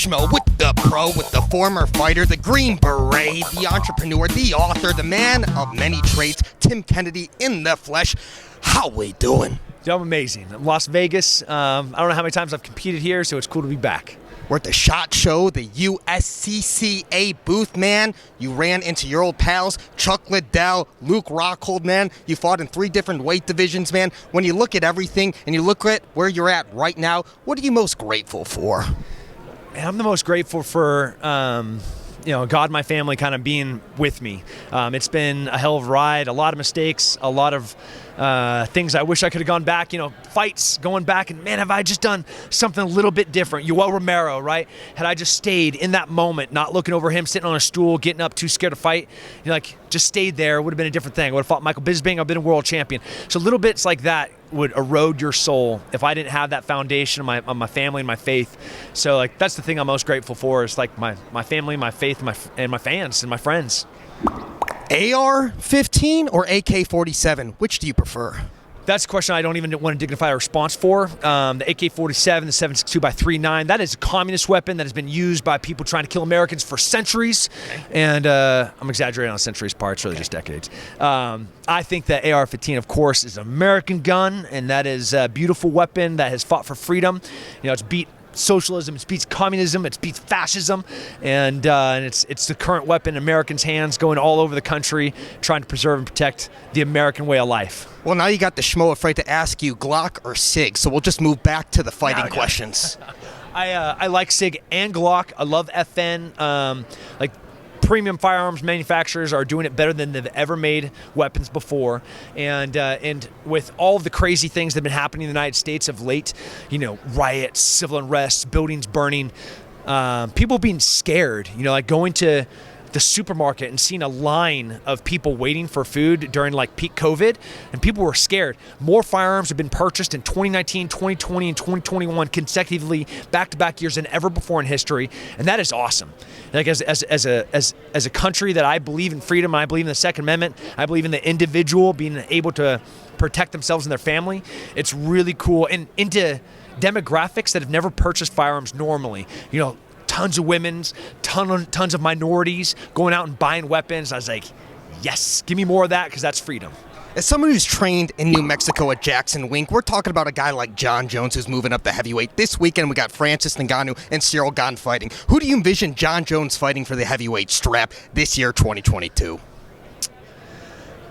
Schmo with the pro, with the former fighter, the Green Beret, the entrepreneur, the author, the man of many trades, Tim Kennedy in the flesh. How we doing? I'm amazing. I'm Las Vegas. I don't know how many times I've competed here, so it's cool to be back. We're at the SHOT Show, the USCCA booth, man. You ran into your old pals, Chuck Liddell, Luke Rockhold, man. You fought in 3 different weight divisions, man. When you look at everything and you look at where you're at right now, what are you most grateful for? Man, I'm the most grateful for, God and my family kind of being with me. It's been a hell of a ride, a lot of mistakes, a lot of things I wish I could have gone back, fights going back, and man, have I just done something a little bit different. Yoel Romero, right? Had I just stayed in that moment, not looking over him, sitting on a stool, getting up, too scared to fight, just stayed there, would have been a different thing. I would have fought Michael Bisping, I've been a world champion. So little bits like that would erode your soul if I didn't have that foundation of my family and my faith. So that's the thing I'm most grateful for is my family, my faith, and my fans and my friends. AR-15 or AK-47? Which do you prefer? That's a question I don't even want to dignify a response for. The AK-47, the 7.62x3.9, that is a communist weapon that has been used by people trying to kill Americans for centuries. Okay. And I'm exaggerating on centuries part, it's really just decades. I think that AR-15, of course, is an American gun, and that is a beautiful weapon that has fought for freedom. It's beat socialism, it beats communism, it beats fascism, and it's the current weapon in Americans' hands, going all over the country, trying to preserve and protect the American way of life. Well, now you got the Schmo afraid to ask you Glock or SIG, so we'll just move back to the fighting questions. I like SIG and Glock. I love FN. Premium firearms manufacturers are doing it better than they've ever made weapons before, and with all of the crazy things that have been happening in the United States of late, riots, civil unrest, buildings burning, people being scared, going to the supermarket and seeing a line of people waiting for food during peak COVID, and people were scared. More firearms have been purchased in 2019, 2020, and 2021 consecutively, back-to-back years than ever before in history, and that is awesome. As a country that I believe in freedom, and I believe in the Second Amendment, I believe in the individual being able to protect themselves and their family. It's really cool, and into demographics that have never purchased firearms normally. Tons of women's, tons of minorities going out and buying weapons. I was like, yes, give me more of that, because that's freedom. As someone who's trained in New Mexico at Jackson Wink, we're talking about a guy like Jon Jones who's moving up the heavyweight. This weekend we got Francis Ngannou and Ciryl Gane fighting. Who do you envision Jon Jones fighting for the heavyweight strap this year, 2022?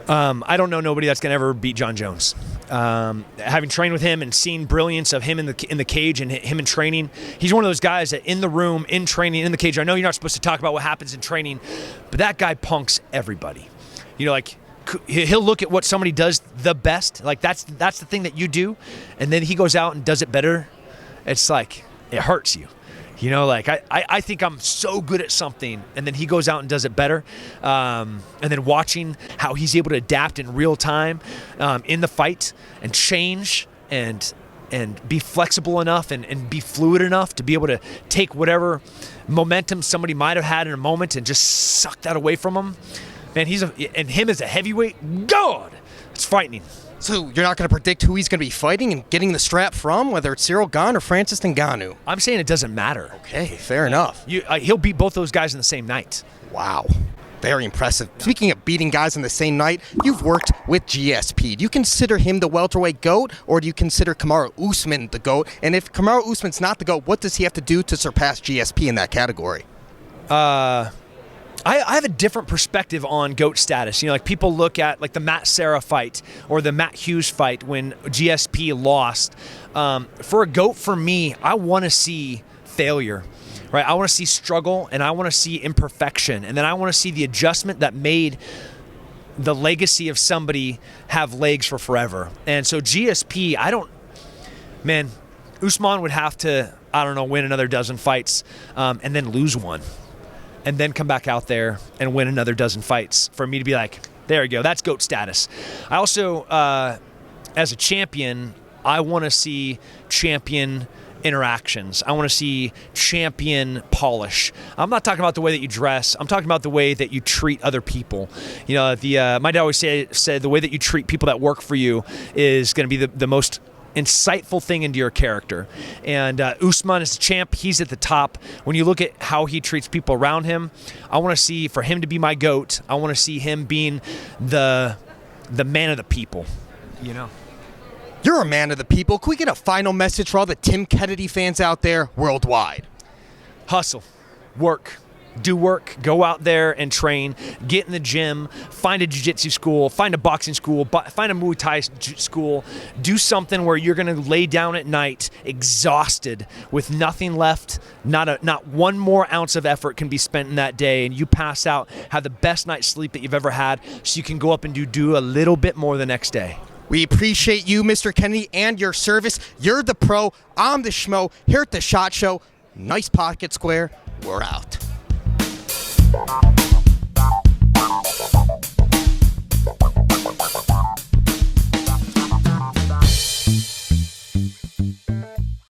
I don't know nobody that's going to ever beat Jon Jones. Having trained with him and seen brilliance of him in the cage and him in training, he's one of those guys that in the room, in training, in the cage, I know you're not supposed to talk about what happens in training, but that guy punks everybody. He'll look at what somebody does the best, that's the thing that you do, and then he goes out and does it better. It's it hurts you. I think I'm so good at something, and then he goes out and does it better. And then watching how he's able to adapt in real time in the fight and change and be flexible enough and be fluid enough to be able to take whatever momentum somebody might have had in a moment and just suck that away from him. Man, him as a heavyweight, God, it's frightening. So you're not going to predict who he's going to be fighting and getting the strap from, whether it's Ciryl Gane or Francis Ngannou? I'm saying it doesn't matter. Okay, fair enough. He'll beat both those guys in the same night. Wow. Very impressive. Speaking of beating guys in the same night, you've worked with GSP. Do you consider him the welterweight GOAT, or do you consider Kamaru Usman the GOAT? And if Kamaru Usman's not the GOAT, what does he have to do to surpass GSP in that category? I have a different perspective on GOAT status. People look at the Matt Serra fight or the Matt Hughes fight when GSP lost. For a GOAT, for me, I want to see failure, right? I want to see struggle, and I want to see imperfection, and then I want to see the adjustment that made the legacy of somebody have legs for forever. And so GSP, Usman would have to, win another dozen fights and then lose one, and then come back out there and win another dozen fights for me to be like, there you go, that's GOAT status. I also, as a champion, I want to see champion interactions. I want to see champion polish. I'm not talking about the way that you dress. I'm talking about the way that you treat other people. My dad always said the way that you treat people that work for you is going to be the most insightful thing into your character. And Usman is the champ. He's at the top. When you look at how he treats people around him, I want to see, for him to be my GOAT, I want to see him being the man of the people, you know? You're a man of the people. Can we get a final message for all the Tim Kennedy fans out there worldwide? Hustle, work, do work, go out there and train, get in the gym, find a jiu-jitsu school, find a boxing school, find a Muay Thai school, do something where you're going to lay down at night exhausted with nothing left, not one more ounce of effort can be spent in that day, and you pass out, have the best night's sleep that you've ever had, so you can go up and do a little bit more the next day. We appreciate you, Mr. Kennedy, and your service. You're the pro. I'm the Schmo here at the SHOT Show. Nice pocket square. We're out.